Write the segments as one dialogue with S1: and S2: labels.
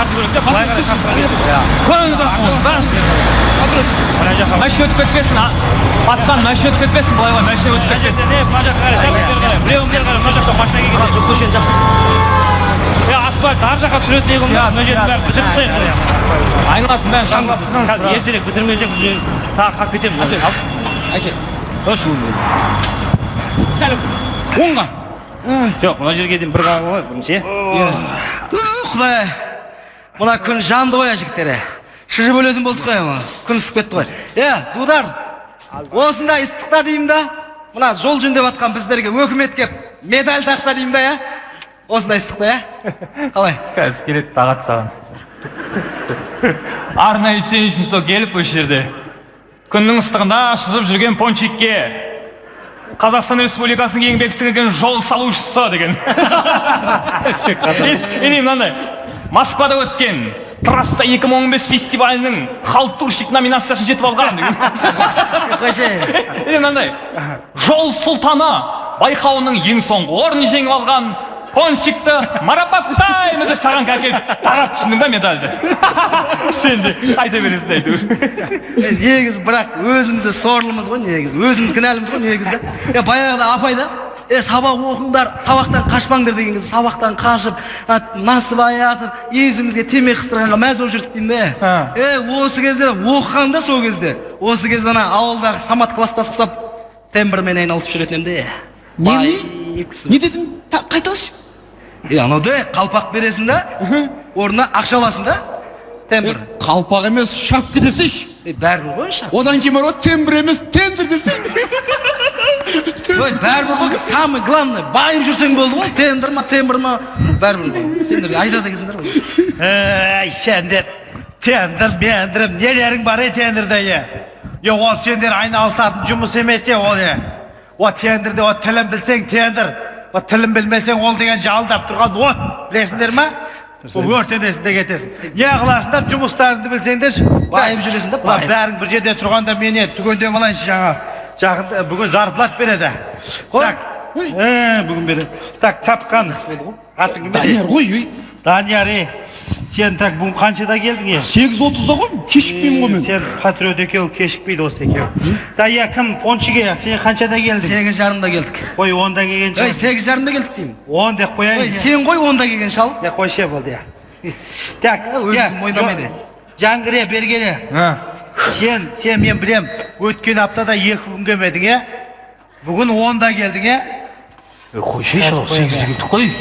S1: тартып көрейік те, былай қарай тартып
S2: Көңіліңіз болсын, мәші өтіп кетпесін, пацан мәші өтіп кетпесін, былай ғой, мәші өтіп кетпесін.
S1: Мына жаққа қарай, бері қарай, біреуін бері қарай, мына жақта машина келген.
S3: Жоқ, көшені жақсы.
S1: Асфальт ар жаққа түсіретін егін емес, мына жерді бәрін бітіріп тастайық.
S2: Айналасын бәрін жаңғап тұрыңыз.
S1: Ертерек бітірмесек, бұл жерді тағы қалып кетеміз.
S3: Әке.
S1: Қош.
S3: Сәлем. Оңға.
S1: Жоқ, мына жерге дейін бір қалып ғой, бірінші.
S3: Құдай. Мына күн жанды ғой, жігіттері. Шыжып өлетін болдық қой, күн ысып кетті ғой. Дудар, осындай ыстықта деймін да, мына жол жөндеп атқан біздерге өкімет кеп медаль тақса деймін да, осындай ыстықта, қалай?
S2: Қазір келеді тағат саған. Арнайы сен үшін сол келіп өш жерде. Күннің ыстығында шыжып жүрген пончикке Қазақстан Республикасының еңбек сіңірген жол салушысы деген. Ене мынандай, Москвада өткен Трасса 2015 фестивалінің халтурщик номинациясын жетіп алған деген. Ене мынандай, Жол сұлтаны байқауының ең соңғы орын жеңіп алған пончикті марапаттаймыз деп саған кәкеліп тағат түсіндің ба медальді. Сен де айта бересің әйтеуір.
S3: Негіз бірақ өзімізді сорлымыз ғой, негіз. Өзіміз кінәліміз ғой, негізді. Баяғыда апайда, сабақ оқыңдар, сабақтан қашпаңдар деген кезде, сабақтан қашып, насып аятып, өзімізге темекі қыстырғанға мәз болып жүрдік деймін де. Осы кезде оқығанда сол кезде, осы кезде ауылдағы Самат класстас құсап, тембірмен айналысып жүретін де.
S4: Не дедің? Қайталшы?
S3: Анауды қалпақ бересің да, орнына ақша аласың да, тембір.
S4: Қалпақ емес, шапкі десеш.
S3: Бәрбір ғой шапкі.
S4: Одан кейін бар, тембір емес, тендер десең.
S3: Бәрбір ғой, самый главный, байып жүрсең болды ғой, тендер ма, тембір ма, бәрбір ғой. Сендер айтады екенсіңдер ғой.
S5: Сендер, тендер, мендірім, нелерің бар тендерде, ол сендер айналысатын жұмыс емесе ол О тендерде, о тілін білсең тендер, о тілін білмесең ол деген жалдап тұрған о, білесіңдер ма? Өртенесінде кетесің. Не қыласыңдар, жұмыстарыңды білсеңдер,
S3: байып жүресің да, байып.
S5: Бәрің бір жерде тұрғанда мені түгендеп алайыншы жақында, бүгін зарплат береді. Бүгін береді. Так, тапқан. Атың кім еді?
S4: Данияр ғой,
S5: Данияр, сен так бүгін қаншада келдің?
S4: 8:30-да ғой, кешікпеймін ғой мен.
S5: Сен патриот екеу кешікпейді осы екеу. Дая кім пончиге, сен қаншада келдің?
S3: 8:30-да келдік.
S5: Ой, 10-да келген шал.
S3: 8:30-да келдік деймін.
S5: 10 деп қояйын.
S3: Сен ғой 10-да келген шал.
S5: Қойше болды. Так,
S3: өзім мойындамайды.
S5: Жаңғыре бергеле. Сен мен білем, өткен аптада 2 күн келмедің, бүгін 10-да келдің,
S2: Қойше шал, 8:00 қой.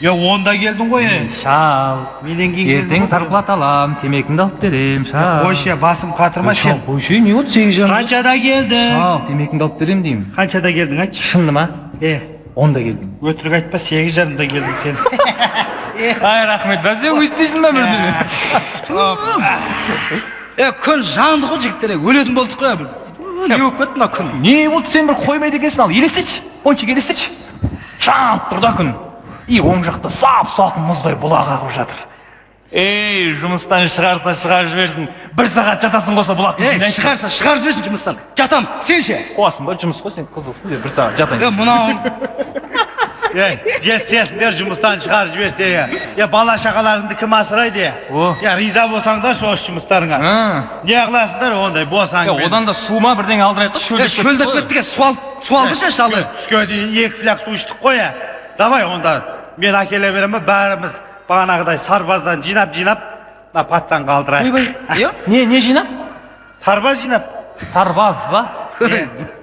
S5: 10-да келдің ғой.
S2: Шал, ертең зарплат алам, темекіңді алып берем, шал.
S5: Қойше, басым қатырма сен.
S2: Қойше, не от 8:30?
S5: Қаншада келдің?
S2: Шал, темекіңді алып берем деймін.
S5: Қаншада келдің, айтшы?
S2: Шынды ма? 10-да келдім.
S5: Өтірік айтпа, 8:30-да келдің сен.
S2: Ай, рахмет, бәсе өйтпейсің ба бірді?
S3: Күн жанды ғой жігіттері, өлетін болдық қой. Не өп кетті ма күн?
S2: Не от сен бір қоймайды екенсің, ал елестечі, пончик елестечі. Жанып тұр да күн. Оң жақта сап-сатын мұздай бұлақ ағып жатыр. Жұмыстан шығарса шығарып жіберсін, 1 сағат жатасың қоса бұлақ дейсің.
S3: Шығарса шығарып жіберсін жұмыстан. Жатам, сен ше?
S2: Қуасың ба, жұмыс қой, сен қызылсың деп 1 сағат жатайын.
S3: Мынау
S5: жетсесіңдер жұмыстан шығарып жіберсе, бала шағаларыңды кім асырайды? Риза болсаңдар осы жұмыстарыңа. Не қыласыңдар ондай болсаң.
S2: Одан да суыма бірден алдырайық та,
S3: шөлдеп кеттіге суалды ше шалы.
S5: Түске дейін 2 фляг су іштік қой. Давай онда мен әкеле берем ба, бәріміз бағанағыдай сарбаздан жинап, патсанға алдырайық.
S2: Не жинап?
S5: Сарбаз жинап.
S2: Сарбаз ба?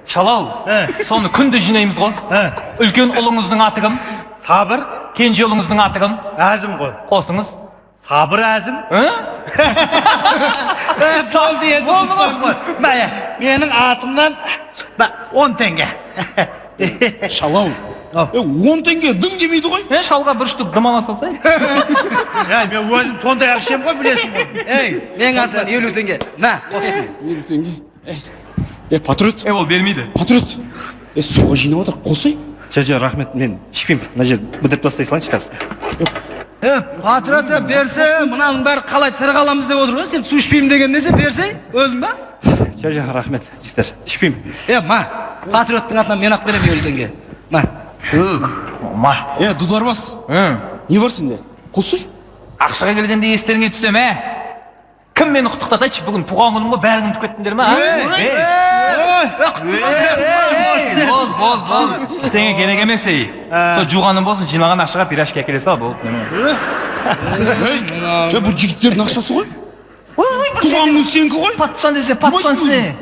S2: Шалау, соны күнді жинаймыз ғой. Үлкен ұлыңыздың аты кім?
S5: Сабыр.
S2: Кенже ұлыңыздың аты кім?
S5: Әзім ғой.
S2: Қосыңыз.
S5: Сабыр Әзім. Болды еді. Менің атымнан 10 теңге.
S4: Шалау. 10 теңге дым демейді ғой.
S2: Шалға 1 штук дым ала салсай.
S5: Мен өзім сондай ақшем ғой, білесің ғой.
S3: Менің атымнан 50 теңге. Мә, қосын.
S4: 50 теңге. Патриот.
S2: Ол бермейді.
S4: Патриот. Суға жинап отыр, қосай.
S1: Жо, рахмет, мен ішпеймін. Мына жер бітіріп тастай салайыншы қазір.
S3: Патриот берсе, мынаның бәрі қалай тірі қаламыз деп отыр ғой. Сен су ішпеймін деген несе, берсе, өзің ба?
S1: Жо, рахмет, жістер, ішпеймін.
S3: Патриоттың атынан мен ақ берем 50 теңге.
S4: Дударбас. Не бар сенде? Қосай.
S2: Ақшаға келгенде естеріңе түсем, Кім мені құттықтатайшы, бүгін туған күнім ғой, бәрін ұмытып кеттіңдер ме? Бол. Ештеңе керек емес, Сол жуғаным болсын, жиналған ақшаға пирожки әкеле сал, болды.
S4: Бұл жігіттердің ақшасы ғой? Туған күн сенікі ғой?
S2: Патсан десе, патсан се.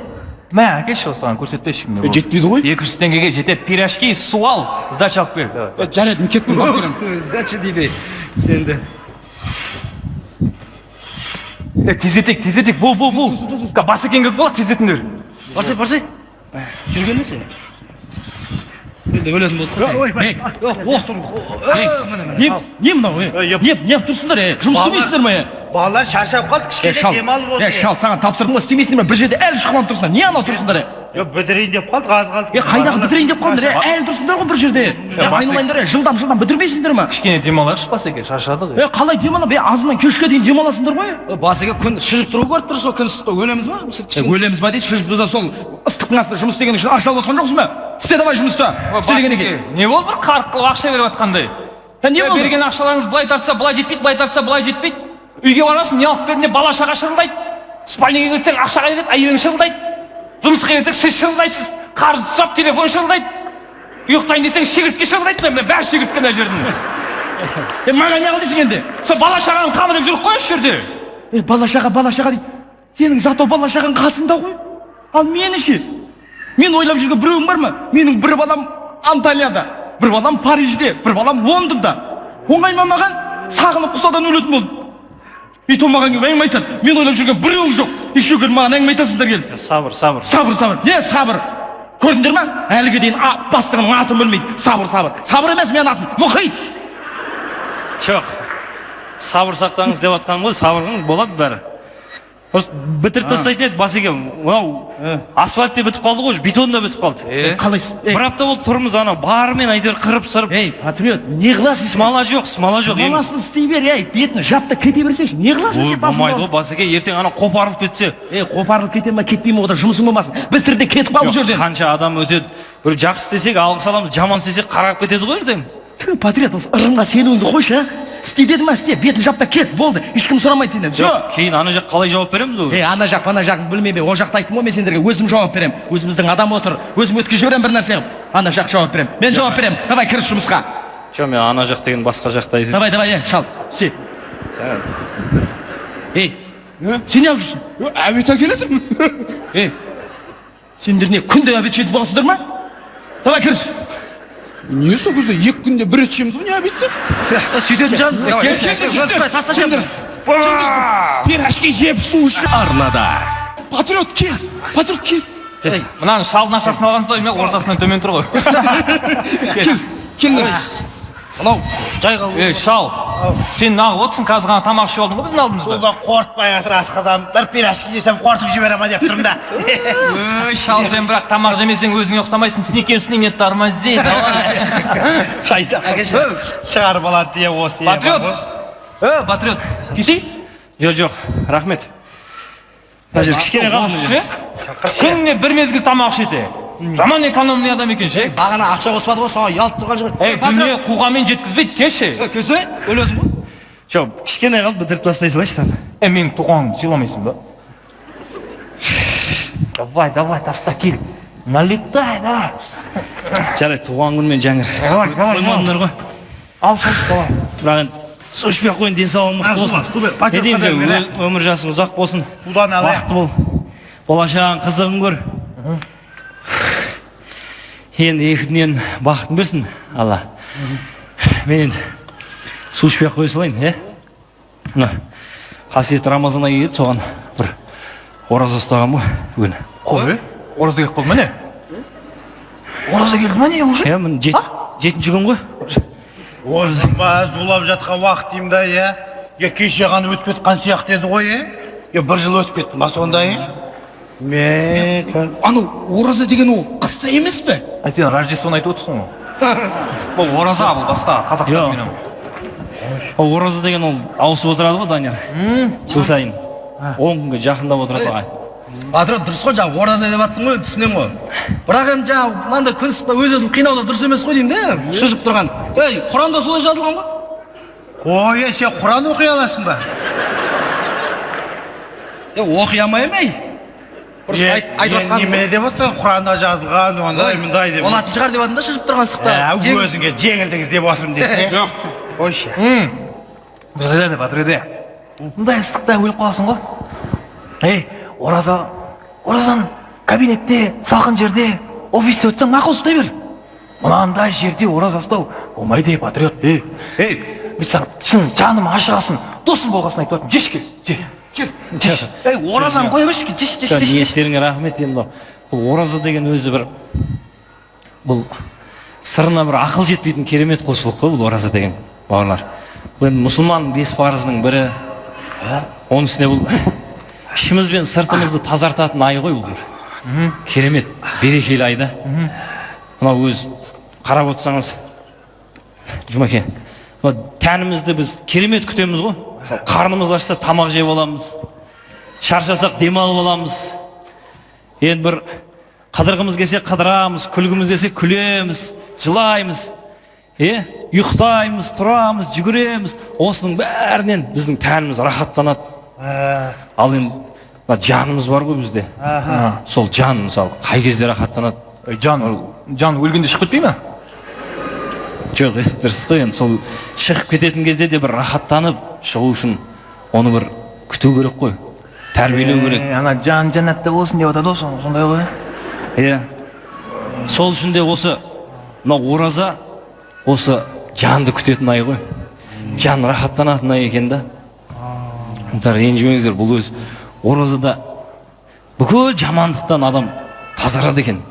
S2: Мә, әкелші осыған көрсетпе ешкімге.
S4: Жетпейді ғой?
S2: 200 теңгеге жетеді, пирожки, су ал, сдача алып бер.
S4: Жарайды, мен кеттім бақ берем.
S3: Сдача дейді. Сенді.
S2: Тездетек, бол. Басы кеңгіз болады, тездетіңдер.
S3: Барсай. Жүрген сен? Енді өлетін болды.
S4: Не мынау, не тұрсыңдар, жұмыс істемейсіңдер ме?
S5: Балалар шаршап қалды, кішкене демалып отыр.
S4: Шал, саған тапсырдым ғой, істемейсіңдер ме? Бір жерде әлі шықылан тұрсыңдар, не анау тұрсыңдар?
S5: Бітірейін деп қалды, аз қалды.
S4: Қайдағы бітірейін деп қалдыңдар, әлі тұрсыңдар ғой бір жерде. Айналайындар, жылдам бітірмейсіңдер ме?
S2: Кішкене демалайықшы, Басеке, шаршадық.
S4: Қалай демалып, азынан кешке дейін демаласыңдар ғой?
S3: Басыға күн шыжып тұру көріп тұр, сол күн ыстыққа өлеміз ба?
S4: Өлеміз ба дейді, шыжып тұрса сол ыстықтың астында жұмыс істеген үшін ақша алып жатқан жоқсың ба? Істе давай жұмыста. Істелеген екен.
S2: Не болды бір қарық қылып ақша беріп жатқандай?
S4: Не болды?
S2: Берген ақшаларыңыз былай тартса, былай жетпейді, былай тартса, былай жетпейді. Үйге барасың, не алып бердің, бала шаға шырылдайды. Спальняға келсең ақшаға келеді, әйелің шырылдайды. Жұмысқа келсең сіз шырылдайсыз, қарыз түсіп, телефон шырылдайды. Ұйықтайын десең шегіртке шырылдайды, мен бәрі шегіртке мына жердің.
S4: Маған не қыл дейсің енді?
S2: Сол бала шағаның қамы деп жүріп қой осы жерде.
S4: Бала шаға дейді. Сенің зато бала шағаң қасыңда ғой. Ал мені ше? Мен ойлап жүрген біреуім бар ма? Менің бір балам Анталияда, бір балам Парижде, бір балам Лондонда. Оңай ма маған? Сағынып құсадан өлетін болды. Ит маған келіп әңгіме айтады. Мен ойлап жүрген біреуің жоқ. Еще келіп маған әңгіме айтасыңдар келіп.
S1: Сабыр.
S4: Сабыр. Не сабыр? Көрдіңдер ма? Әліге дейін бастығының атын білмейді. Сабыр. Сабыр емес менің атым. Мұхит.
S1: Жоқ. Сабыр сақтаңыз деп атқаным ғой, сабырыңыз болады бәрі. Бітіріп тастайтын еді, Басеке. Мынау асфальт те бітіп қалды ғой, бетон да бітіп қалды.
S4: Қалайсыз?
S1: Бір апта болды тұрмыз, анау барымен әйтеуір қырып-сырып.
S4: Патриот, не қыласың?
S1: Смала жоқ.
S4: Смаласын істей бер, бетін жапта кете берсеңші. Не қыласың сен басында?
S1: Болмайды ғой, Басеке, ертең анау қопарылып кетсе.
S4: Қопарылып кете ма, кетпей ме, ода жұмысың болмасын. Бітірде кетіп қалып жерден.
S1: Қанша адам өтеді. Бір жақсы істесек, алғыс аламыз, жаман істесек, қарап кетеді ғой ертең.
S4: Патриот, осы ырымға сенуіңді қойшы, істе деді ма, істе, бетін жапта кет, болды. Ешкім сұрамайды сенен.
S1: Жоқ, кейін ана жақ қалай жауап береміз ол?
S4: Ана жақ, пана жағын білмей, о жақты айттым ғой мен сендерге, өзім жауап берем. Өзіміздің адам отыр, өзім өткізіп жіберем бір нәрсе қылып. Ана жақ жауап берем. Мен жауап берем. Давай кіріс жұмысқа.
S1: Жоқ, мен ана жақ деген басқа жақта айтып.
S4: Давай, шал. Істе. Сен не алып жүрсің? Әбет әкеледім. Сендер не, күнде әбет жетіп болғансыздар ма? Давай кіріс. Не сол көзде 2 күнде бір рет жеміз ғой, не әбетті?
S3: Сөйтетін жанымыз.
S4: Пирожки жеп су үшін. Арнада. Патриот кел.
S2: Мынаның шалдың ақшасын алғансыз ғой, ортасынан төмен тұр ғой.
S4: Кел.
S3: Мынау, жай қал.
S2: Шал, сен нағып отырсың, қазір ғана тамақ ішіп алдың ғой біздің алдымызда.
S5: Солда қортпай атыр асқазан. Бір пирожки жесем қортып жіберем деп тұрмын да.
S2: Шал, сен бірақ тамақ жемесең өзіңе ұқсамайсың, сен екеумсің не тормози, давай.
S5: Қайда? Шығарып алады дие осы.
S2: Патриот, кешей?
S1: Жоқ, рахмет. Мына жер кішкене қалды.
S2: Күніне бір мезгіл тамақ ішеді. Жаман экономный адам екен ше.
S3: Бағана ақша қоспады ғой, соған ұялып тұрған жігіт.
S2: Дүние қуғамен жеткізбейді, кеше.
S3: Көсе, өлесің ғой.
S1: Жоқ, кішкене қалды, бітіріп тастай салайыншы сені.
S2: Мен туғанын сыйламайсың ба? Давай, таста кел. Налетай, да.
S1: Жарайды, туған күнмен жаңыр. Қоймадыңдар ғой.
S2: Ал шал, давай.
S1: Бірақ енді су ішпей қойын, денсаулығың мықты болсын. Не дейміз, өмір жасың ұзақ болсын. Бақытты бол. Болашағың қызығын көр. Енді екі дүниенің бақытын берсін, Алла. Мен енді су ішпей қоя салайын, қасиетті Рамазан айы еді, соған бір ораза ұстағам ғой бүгін.
S2: Ораза келіп қалды ма не? Ораза келді ма не уже?
S1: Мін 7-ші күн ғой.
S5: Озынба, зулап жатқан уақыт деймін да, кеше ғана өтіп кеткен сияқты еді ғой, бір жыл өтіп кетті ма сонда,
S4: Анау ораза деген ол қыста емес пе?
S2: Сен Рождествоны айтып отырсың ғой. Бұл ораза, бұл басқа қазақ тілімен.
S1: Ораза деген ол ауысып отырады ғой, Данияр. Жыл сайын 10 күнге жақындап отырады ағай.
S3: Патриот, дұрыс қой, жаңағы ораза деп жатсың ғой, түсінем ғой. Бірақ енді жаңағы мынандай күн ыстықта өз-өзін қинауда дұрыс емес қой деймін де, шыжып тұрған. Құранда солай жазылған ғой.
S5: Ой, сен Құран оқи аласың ба?
S3: Оқи алмаймын. Просто айтып жатқан.
S5: Неме деп отырсың? Құранда жазылған, ондай, мындай деп.
S3: Олатын шығар деп жатырмын да шығып тұрған сықта.
S5: Өзіңе жеңілдіңіз деп отырмын десе.
S2: Жоқ.
S5: Ойшы.
S2: Дұрыс айтады, Батыреде. Мындай ыстықта өліп қаласың ғой. Ей, оразан кабинетте, салқын жерде, офисте өтсең мақұл ұстай бер. Мынандай жерде ораза ұстау болмайды, патриот. Ей, мен саған шын жаным ашығасын, досым болғасын айтып жатырмын. Жеш кел, жеш. Ей, оразаны қоя берші, жеш.
S1: Ниеттеріңе рахмет. Енді бұл ораза деген өзі бір бұл сырына бір ақыл жетпейтін керемет құлшылық қой бұл ораза деген, бауырлар. Бұл енді мұсылман 5 парызының бірі. Оның үстіне бұл ішіміз бен сыртымызды тазартатын ай ғой бұл бір. Керемет, берекелі айда. Мынау өз қарап отырсаңыз, Жұмеке, тәнімізді біз керемет күтеміз ғой. Қарнымыз ашса тамақ жеп аламыз, шаршасақ демалып аламыз. Енді бір қыдырғымыз келсе қыдырамыз, күлгіміз келсе күлеміз, жылаймыз, ұйықтаймыз, тұрамыз, жүгіреміз. Осының бәрінен біздің тәніміз рахаттанады. Ал енді жанымыз бар ғой бізде. Сол жан мысалы қай кезде рахаттанады?
S2: Жан өлгенде шығып кетпей ме?
S1: Жоқ, дұрыс қой, енді сол шығып кететін кезде де бір рахаттанып шығу үшін оны бір күту керек қой, тәрбиелеу керек.
S2: Ана жан жәннатта болсын деп жатады ғой, сондай ғой.
S1: Сол үшін де осы мынау ораза осы жанды күтетін ай ғой. Жан рахаттанатын ай екен да. Ренжімеңіздер, бұл өз оразада бүкіл жамандықтан адам тазарады екен.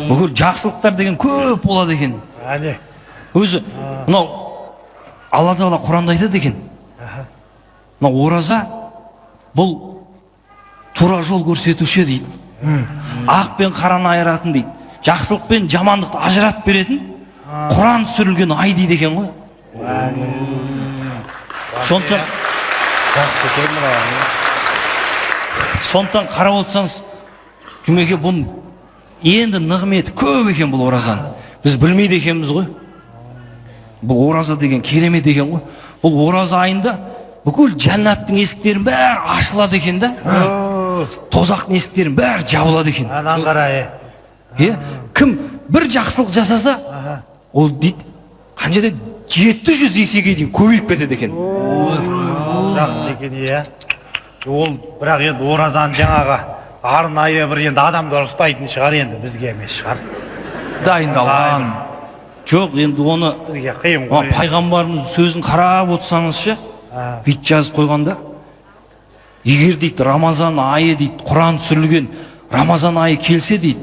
S1: Бүкіл жақсылықтар деген көп болады екен. Өзі мынау Алла Тағала Құранда айтады екен. Мынау ораза бұл тура жол көрсетуші дейді. Ақ пен қараны айыратын дейді. Жақсылық пен жамандықты ажыратып беретін Құран түсірілген ай дейді екен ғой. Сондықтан қарап отырсаңыз, Жұмеке, бұның енді нығметі көп екен бұл оразаны. Біз білмейді екенбіз ғой. Бұл ораза деген керемет екен ғой. Бұл ораза айында бүкіл жәннаттың есіктерін бәрі ашылады екен да. Тозақтың есіктерін бәрі жабылады екен.
S5: Анан қарай.
S1: Кім бір жақсылық жасаса, ол дейді, қанша дейді, 700 есеге дейін көбейіп кетеді екен.
S5: Жақсы екен, Ол бірақ енді оразаны жаңағы арнайы бір енді адамдар ұстайтын шығар, енді бізге емес шығар.
S2: Дайындалған.
S1: Жоқ, енді оны
S5: Бізге қиын ғой.
S1: пайғамбарымыз сөзін қарап отырсаңызшы, бүйтіп жазып қойғанда, егер дейді Рамазан айы дейді, Құран түсірілген Рамазан айы келсе дейді,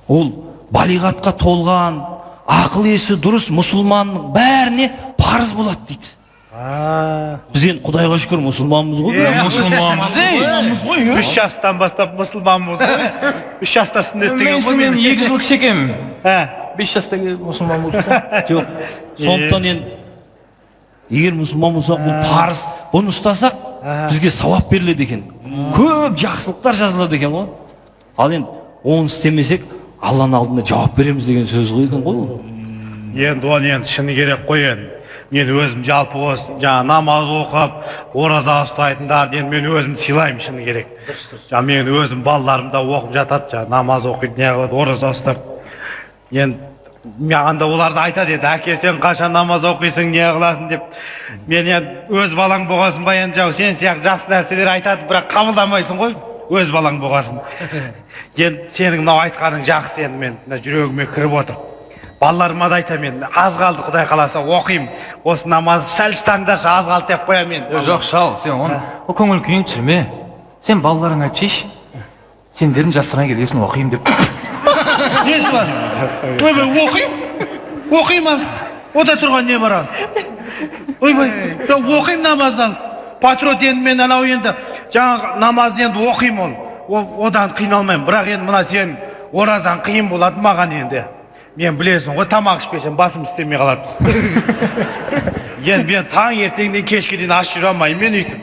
S1: ол балиғатқа толған, ақыл есі дұрыс мұсылманның бәріне парыз болады дейді. Біз енді Құдайға шүкір мұсылманбыз ғой.
S2: Мұсылманбыз ғой.
S5: 3 жастан бастап мұсылманбыз ғой. 3 жаста сүннет деген ғой.
S2: Мен 2 жыл кіші екенмін. 5 жаста мұсылман болдым.
S1: Жоқ, сондықтан енді егер мұсылман болсақ, бұл парыз, бұны ұстасақ, бізге сауап беріледі екен. Көп жақсылықтар жазылады екен ғой. Ал енді оны істемесек, Алланың алдында жауап береміз деген сөз ғой екен ғой.
S5: Енді оны енді шыны керек қой енді. Мен өзім жалпы осы жаңа намаз оқып, ораза ұстайтындар, енді мен өзім сыйлаймын шыны керек. Жаңа мен өзім балаларым да оқып жатады, жаңа намаз оқиды, не қылады, ораза ұстап. Енді маған да оларды айтады еді, әке сен қашан намаз оқисың, не қыласың деп. Мен енді өз балаң болғасын ба, енді жау сен сияқты жақсы нәрселер айтады, бірақ қабылдамайсың ғой, өз балаң болғасын. Енді сенің мынау айтқаның жақсы, енді мен жүрегіме кіріп отыр. Балаларыма да айтамын, аз қалды, Құдай қаласа оқимын. Осы намаз сәл ұстаңдаршы, аз қалды деп қоямын.
S2: Жоқ, шал, сен оны көңіл күйін түсірме. Сен балаларыңа айтшы, сендердің жастарына келгесін оқимын деп.
S5: Несі бар? Оқимын. Ода тұрған не бар? Ойбай, оқимын намаздан. Патриот енді мен анау енді жаңағы намазды енді оқимын ол. Одан қиналмаймын. Бірақ енді мына сен оразан қиын болады маған енді. Мен білесің ғой, тамақ ішпесем басым істемей қалады. Енді мен таң ертеңден кешке дейін аш жүре алмаймын мен үйтіп.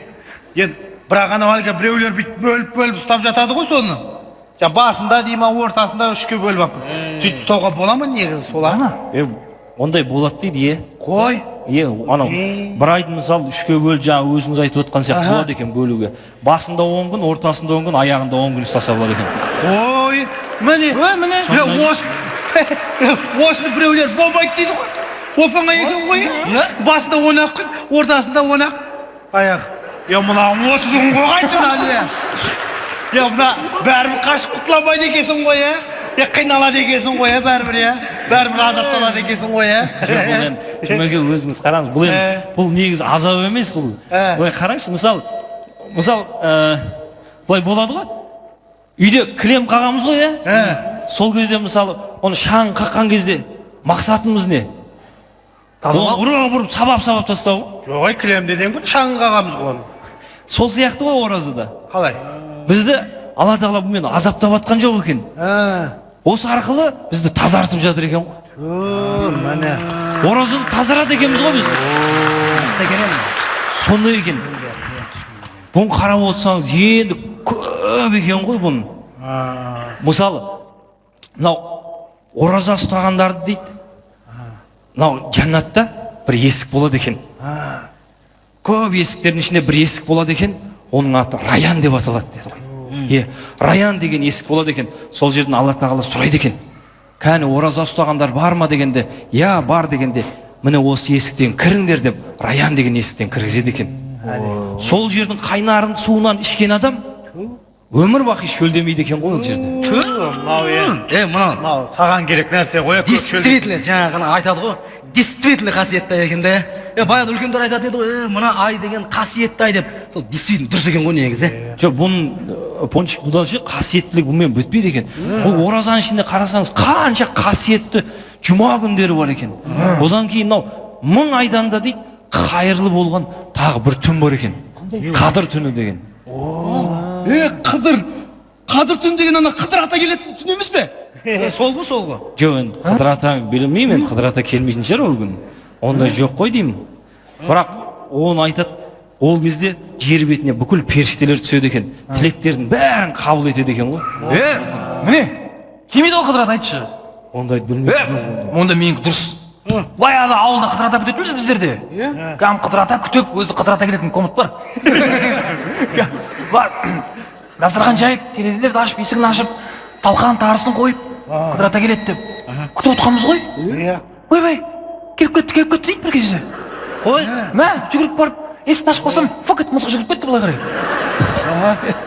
S5: Енді бірақ анау әлгі біреулер бүйтіп бөліп ұстап жатады ғой соны. Басында деймін, ортасында үшке бөліп алып. Сөйтіп ұстауға бола ма негізі солай ма?
S1: ондай болады дейді,
S5: Қой.
S1: анау бір айды мысалы үшке бөл, жаңа өзіңіз айтып отқан сияқты болады екен бөлуге. Басында 10 күн, ортасында 10 күн, аяғында 10 күн ұстаса болады екен.
S5: Ой, міне. Осыны біреулер болмайды дейді ғой. Опаңа екен ғой. Басында 10 күн, ортасында 10 аяқ. Мына 30 күн қойғайсың әлі. Мына бәрібір қашып құтыламайды екенсің ғой, қиналады екенсің ғой, бәрібір азапталады екенсің ғой.
S1: Жұмеке өзіңіз қараңыз, бұл негізі азап емес, былай қараңызшы, мысалы былай болады ғой, үйде кілем қағамыз ғой, сол кезде мысалы оны шаң қаққан кезде мақсатымыз не? Ұрып сабап тастау.
S5: Жоқ, кілем деден бұл шаң қағамыз ғой.
S1: Сол сияқты ғой оразада.
S5: Қалай?
S1: Бізді Алла тағала бұмен азаптап атқан жоқ екен. Осы арқылы бізді тазартып жатыр екен ғой.
S5: Міне.
S1: Оразада тазарады екенбіз ғой біз. Сондай екен. Бұны қарап отырсаңыз енді көп екен ғой бұны. Мысалы, мынау ораза ұстағандарды дейді. Мынау жәннатта бір есік болады екен. Көп есіктердің ішінде бір есік болады екен. Оның аты Раян деп аталады деді ғой. Раян деген есік болады екен. Сол жерден Алла тағала сұрайды екен. Кәне ораза ұстағандар бар ма дегенде, бар дегенде, міне осы есіктен кіріңдер деп, Раян деген есіктен кіргізеді екен. Сол жердің қайнарын суынан ішкен адам өмір бақи шөлдемейді екен ғой ол жерде.
S5: Мынау саған керек нәрсе ғой.
S3: Действительно, жаңа айтады ғой, действительно қасиетті екен де. Баяғыда үлкендер айтатын еді ғой, мына ай деген қасиетті ай деп. Сол действительно дұрыс екен ғой негізі.
S1: Жоқ, бұның пончик бұдан қасиеттілік бұмен бүтпейді екен. Бұл оразаның ішінде қарасаңыз қанша қасиетті жұма күндері бар екен. Одан кейін мынау 1000 айдан да дейді қайырлы болған тағы бір түн бар екен. Қадыр түні деген.
S3: Қадыр түн деген ана Қыдыр ата келетін түн емес пе? Сол ғой.
S1: Жоқ, енді Қыдыр ата білмеймін, Қыдыр ата келмейтін шығар ол күн. Ондай жоқ қой деймін. Бірақ оны айтады, ол кезде жер бетіне бүкіл періштелер түседі екен. Тілектердің бәрін қабыл етеді екен ғой.
S2: Міне, келмейді ғой Қыдыр ата, айтшы.
S1: Ондайды білмеймін.
S2: Онда менің дұрыс. Баяғыда ауылда Қыдыр ата күтетінбіз біздерде. Кәдімгі Қыдыр ата күтіп, өзі Қыдыр ата келетін комнат бар. Бар. Дастархан жайып, терезелерді ашып, есігін ашып, талқан тарысын қойып, Қыдыр ата келеді деп күтіп отқанбыз ғой. Ойбай, келіп кетті дейді бір кезде. Жүгіріп барып, есікті ашып қосам, факет мысық жүгіріп кетті былай қарай.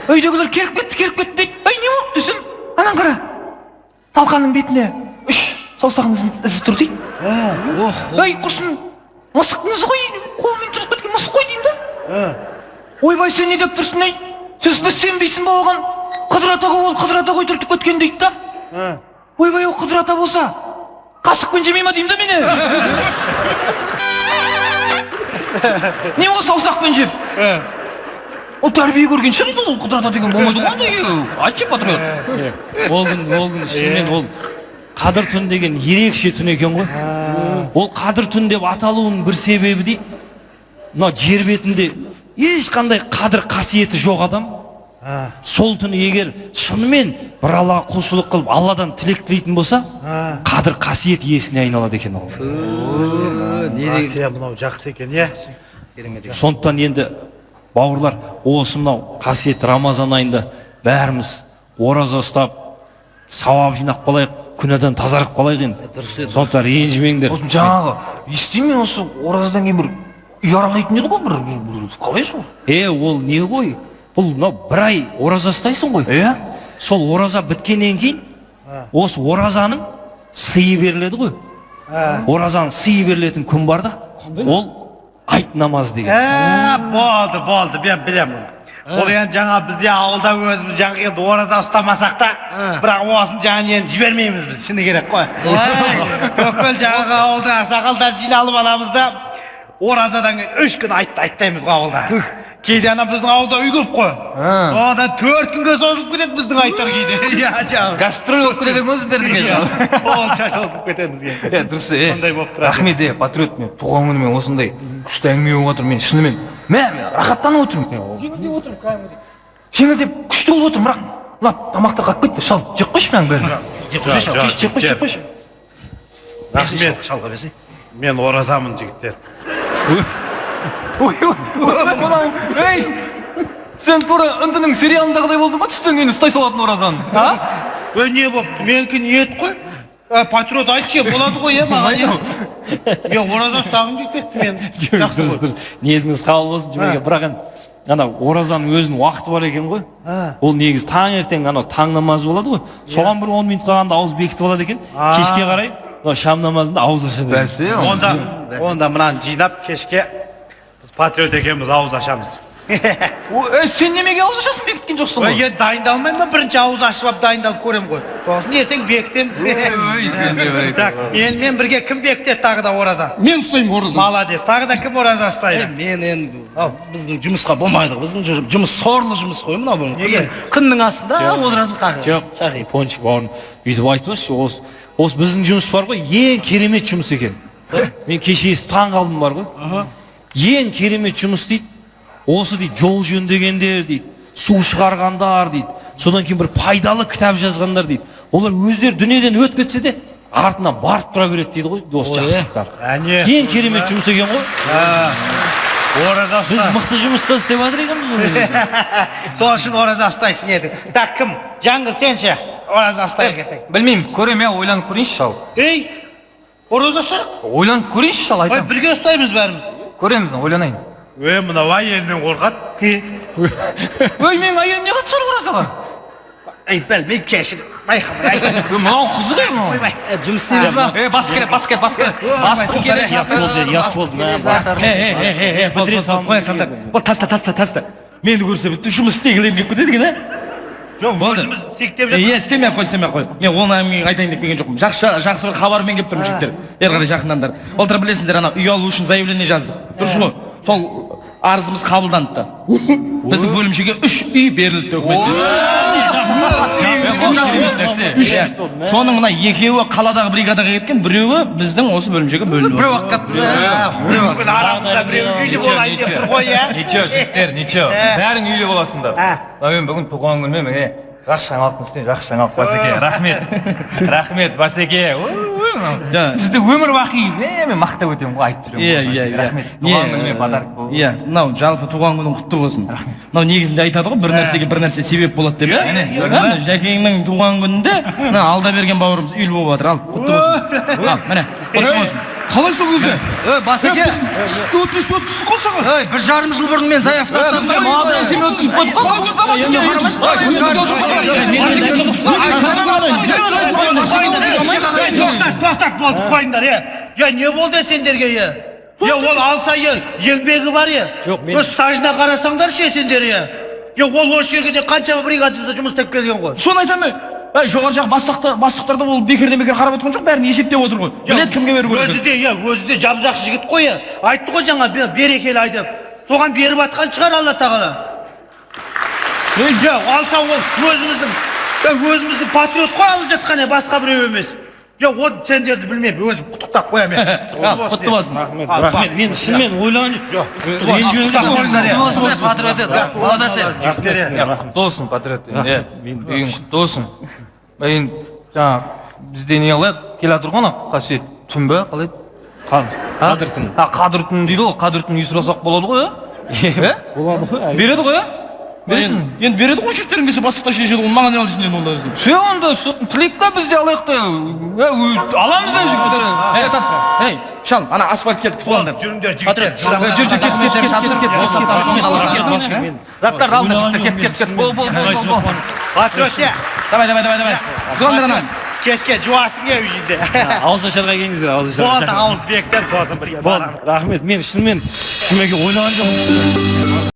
S2: Үйдегілер келіп кетті дейді. Не болды десем, анан қара. Талқанның бетіне 3 саусағының ізі тұр дейді. Құрсын, мысықтың ізі ғой, қолымен тұрып кеткен мысық қой деймін да. Ойбай, сен не деп тұрсың ей? Сөзді сенбейсің ба оған? Қыдыр атаға ол Қыдыр ата ғой түртіп кеткен дейді да. Ойбай, ол Қыдыр ата болса, қасықпен жемей ма деймін да мені. Не ол саусақпен жеп? Ол тәрбие көрген шығар ол Қыдыр ата деген болмайды ғой ондай. Айтшы патриот.
S1: Ол күн шынымен ол Қадыр түн деген ерекше түн екен ғой. Ол Қадыр түн деп аталуының бір себебі дейді. Мынау жер бетінде ешқандай қадір қасиеті жоқ адам сол түні егер шынымен бір Аллаға құлшылық қылып Алладан тілек тілейтін болса, қадір қасиет иесіне айналады екен ол.
S5: Мынау жақсы екен,
S1: Сондықтан енді бауырлар, осы мынау қасиетті Рамазан айында бәріміз ораза ұстап, сауап жинап қалайық, күнәдан тазарып қалайық енді. Сондықтан ренжімеңдер.
S2: Жаңағы естимін осы оразадан кейін бір үй аралайтын еді ғой, бір қалай сол?
S1: Ол не ғой? Бұл бір ай ораза ұстайсың ғой. Сол ораза біткеннен кейін осы оразаның сыйы беріледі ғой. Оразаның сыйы берілетін күн бар да, ол айт намаз деген.
S5: Болды, мен білемін. Ол енді жаңа бізде ауылда өзіміз жаңа енді ораза ұстамасақ та, бірақ осын жаңа енді жібермейміз біз, шыны керек қой. Бүкіл жаңағы ауылда ақсақалдар жиналып аламыз да, оразадан 3 күн айттаймыз ғой ауылда. Кейде ана біздің ауылда үй көп қой. Одан 4 күнге созылып кетеді біздің айттар кейде.
S2: Гастроль болып кетеді ме сіздердің кезде?
S5: Ол шашылып кетеміз кейін.
S2: Дұрыс, рахмет, патриот, мен туған күнімен осындай күшті әңгіме болып отыр, мен шынымен мен рахаттанып отырмын. Жеңілдеп күшті болып отырмын, бірақ мына тамақтар қалып кетті. Шал, жеп қойшы мынаның бәрін.
S5: Жеп қойшы.
S2: Жеп қойшы.
S5: Рахмет.
S3: Шалға берсей.
S5: Men orazamын жігіттер.
S2: Мынау, ей! Сен тура үндінің сериалындағыдай болдың ба түстен кейін ұстай салатын оразан?
S5: Не болып, менікі ниет қой. Патриот айтшы, болады ғой, маған. Ораза ұстағым келіп кетті мен.
S1: дұрыс. Ниетіңіз қабыл болсын Жұмеке. Бірақ ана оразаның өзінің уақыты бар екен ғой. Ол негізі таңертең ана таң намазы болады ғой. Соған бір 10 минут қалғанда ауыз бекітіп алады екен. Кешке қарай шам намазында ауыз ашады.
S5: Онда мынаны жинап кешке біз патриот екенбіз ауыз ашамыз.
S2: Сен немеге ауыз ашасың бекіткен жоқсың ғой?
S5: Енді дайындалмаймын ба, бірінші ауыз ашып алып дайындалып көрем ғой. Сосын ертең бекітем. Мен бірге кім бекітеді тағы да ораза?
S4: Мен ұстаймын ораза.
S5: Молодец. Тағы да кім ораза ұстайды?
S3: Мен енді біздің жұмысқа болмайды. Біздің жұмыс сорлы жұмыс қой мынау бұл. Күннің астында ораза тағы.
S1: Жоқ, Пончик бауырым бүйтіп айтпашы, осы біздің жұмыс бар ғой, ең керемет жұмыс екен. Мен кеше естіп таң қалдым бар ғой. Ең керемет жұмыс дейді. Осы дейді жол жөндегендер дейді, су шығарғандар дейді, содан кейін бір пайдалы кітап жазғандар дейді. Олар өздері дүниеден өтіп кетсе де артынан барып тұра береді дейді ғой, осы жақсылықтар. Ең керемет жұмыс екен ғой.
S5: Ораза
S1: Біз мықты жұмыста істеп жатыр екенбіз.
S5: Сол үшін ораза ұстайсың еді. Так, кім? Жаңғыр сенше ораза ұстай кетің.
S2: Білмеймін, көрем ойланып көрейінші шал.
S5: Ей, ораза ұстайық?
S2: Ойланып көрейінші шал айтам.
S5: Бірге ұстаймыз бәріміз.
S2: Көреміз, ойланайын.
S5: Мына әйелмен қорқат.
S2: Менің әйелім не қатысы бар оразаға?
S5: Білмеймін, кешір. Байқамай.
S2: Мынау қызы ғой мынау.
S3: Жұмыс істейміз ба?
S2: Бас керек.
S1: Ят болды.
S4: Бітіре салып қоя салдар. Ол таста. Мені көрсе бітті жұмыс істегілерін келіп кетеді екен,
S5: Жоқ,
S4: болды. Істемей қой. Мен оны әңгімеге айтайын деп келген жоқпын. Жақсы бір хабармен келіп тұрмын жігіттер. Бері қарай жақындандар. Былтыр білесіңдер, ана үй алу үшін заявление жаздық. Дұрыс ғой? Сол арызымыз қабылданды. Біздің бөлімшеге 3 үй берілді Соның мына екеуі қаладағы бригадаға кеткен, біреуі біздің осы бөлімшеге бөлінді.
S5: Біреу аққатты. Мүмкін арамызда біреу үйлі болайын деп тұр ғой,
S2: Ничего, жігіттер, ничего. Бәрің үйлі боласыңдар. Мен бүгін туған күніме жақсы жаңалықтың үстіне жақсы жаңалық Басеке. Рахмет Басеке. Сізді өмір бақи мен мақтап өтемін ғой, айтып жүремін. Рахмет. Туған күніме подарок бол.
S4: Мынау жалпы туған күнің құтты болсын. Мынау негізінде айтады ғой, бір нәрсеге бір нәрсе себеп болады деп. Жәкеңнің туған күнінде алда берген бауырымыз үйлі болып жатыр. Ал, құтты болсын. Ал, міне, құтты болсын.
S3: Қалай сол өзі? Басеке.
S4: Өтініш өткізді ғой саған.
S3: 1,5 жыл бұрын мен заяв тастадым.
S2: Сен өткізіп
S5: Тоқтат болды, қойыңдар, не болды сендерге, ол алса еңбегі бар, стажына қарасаңдар сендер, ол осы жерге қанша бригадада жұмыс істеп келген ғой.
S4: Соны айтамын. Жоғары жақ бастықтарда ол бекерден бекер қарап отырған жоқ, бәрін есептеп отыр ғой. Білет кімге беру керек?
S5: Өзі де жап-жақсы жігіт қой, айтты ғой жаңа берекелі айтып. Соған беріп атқан шығар Алла тағала. Алса ол өзіміздің патриот қой алып жатқан, басқа біреу емес. Ол сендерді білмеймін, өзім құттықтап қоямын.
S4: Құтты болсын.
S1: Рахмет, мен шынымен ойлаған
S2: Құтты болсын, патриот. Құтты болсын. Мен бізде не қылайық, келе жатыр ғой, қасиет түн бе, қалай?
S1: Қадыр түн.
S2: Қадыр түн дейді ғой, қадыр түн үй сұрасақ болады ғой,
S1: Болады ғой.
S2: береді ғой,
S4: Енді береді ғой, жігіттерің келсе бастықта шешеді ғой, маған не алды сенден онда өзің.
S2: Сен онда тілек та бізде алайық та, аламыз да жігіттер.
S4: Шал, ана асфальт келді, күтіп алыңдар.
S5: Жүріңдер жігіттер.
S2: Заттарды алыңдар жігіттер, кет. Бол.
S5: Патриот,
S4: Давай. Күтіп алыңдар ана.
S5: Кешке жуасың үйінде.
S1: Ауыз ашарға келіңіздер, ауыз ашарға.
S5: Болды, ауыз бектен сосын бірге.
S1: Рахмет, мен шынымен Жұмеке ойлаған жоқпын.